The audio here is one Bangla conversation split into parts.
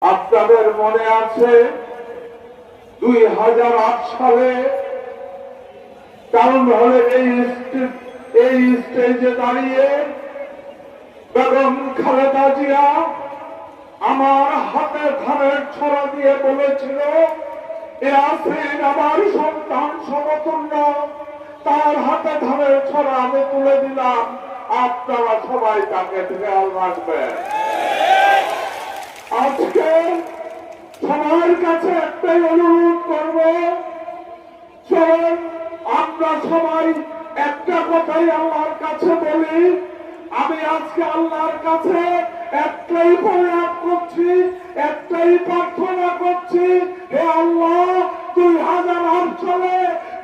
আপনাদের মনে আছে 2008 সালে টাউন হলে এই স্টেজে দাঁড়িয়ে বেগম খালেদা জিয়া আমার হাতে ধানের ছড়া দিয়ে বলেছিল, ইয়াসিন আমার সন্তান সমতুল্য, তার হাতে ধানের ছড়া আমি তুলে দিলাম, আপনারা সবাই তাকে খেয়াল রাখবেন। আজকে সবার কাছে একটাই অনুরোধ করব, চলুন আমরা সবাই একটা কথাই আল্লাহর কাছে বলি। আমি আজকে আল্লাহর কাছে একটাই প্রয়াস করছি, একটাই প্রার্থনা করছি, হে আল্লাহ 2008 সালে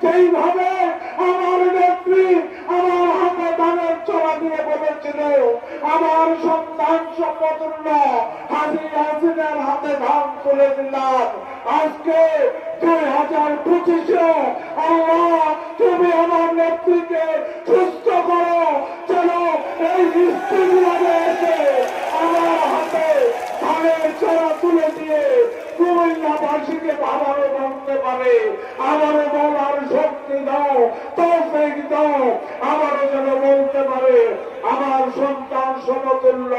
যেইভাবে আমার নেত্রী আমার হাতে ধানের ছড়া দিয়ে বলেছিল, আমার সন্তান সমতুল্য ইয়াসিনের হাতে ধান তুলে দিলাম, আজকে 2025-এ আল্লাহ তুমি আমার নেত্রীকে সুস্থ করো, চলো এই স্ত্রীগুলো এসে আমার হাতে ধানের ছড়া তুলে দিয়ে কুমিল্লাবাসীকে আবারও বলতে পারে, আবারও বলার শক্তি দাও, তৌফিক দাও, আবারও যেন বলতে পারে আমার সন্তান সমতুল্য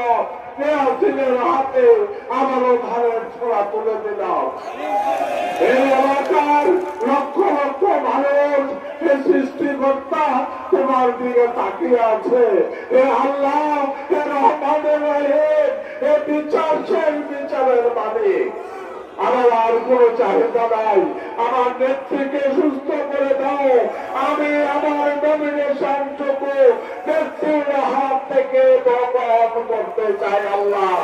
ইয়াসিনের হাতে আবারও ধানের ছড়া তুলে দিলাম। এই এলাকার লক্ষ লক্ষ মানুষ সৃষ্টিকর্তা তোমার দিকে তাকিয়ে আছে, এ আল্লাহ, এ রহমানের রহিম, এ বিচার সেই বিচারের মালিক। আমার আর কোন চাহিদা নাই, আমার নেত্রীকে সুস্থ করে দাও, আমি আমার নমিনেশনটুকু নেত্রীর হাত থেকে গ্রহণ করতে চাই। আল্লাহ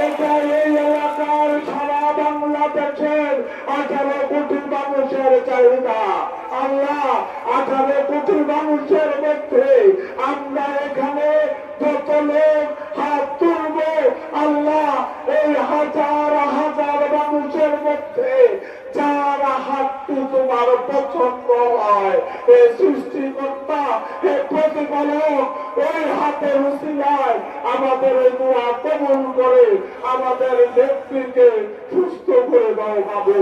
এটা এই এলাকার সারা বাংলাদেশের 18 কোটি মানুষের চাহিদা। আল্লাহ 18 কোটি মানুষের মধ্যে আমরা এখানে যত লোক হাত তুলব, আল্লাহ এই হাজার হাজার মানুষের মধ্যে যার হাতটি তোমার পছন্দ হয়, এ সৃষ্টিকর্তা, এ প্রতিপালক, ওই হাতের উসিলায় আমাদের এই দোয়া কবুল করে আমাদের নেত্রীকে সুস্থ করে দাও বাবু।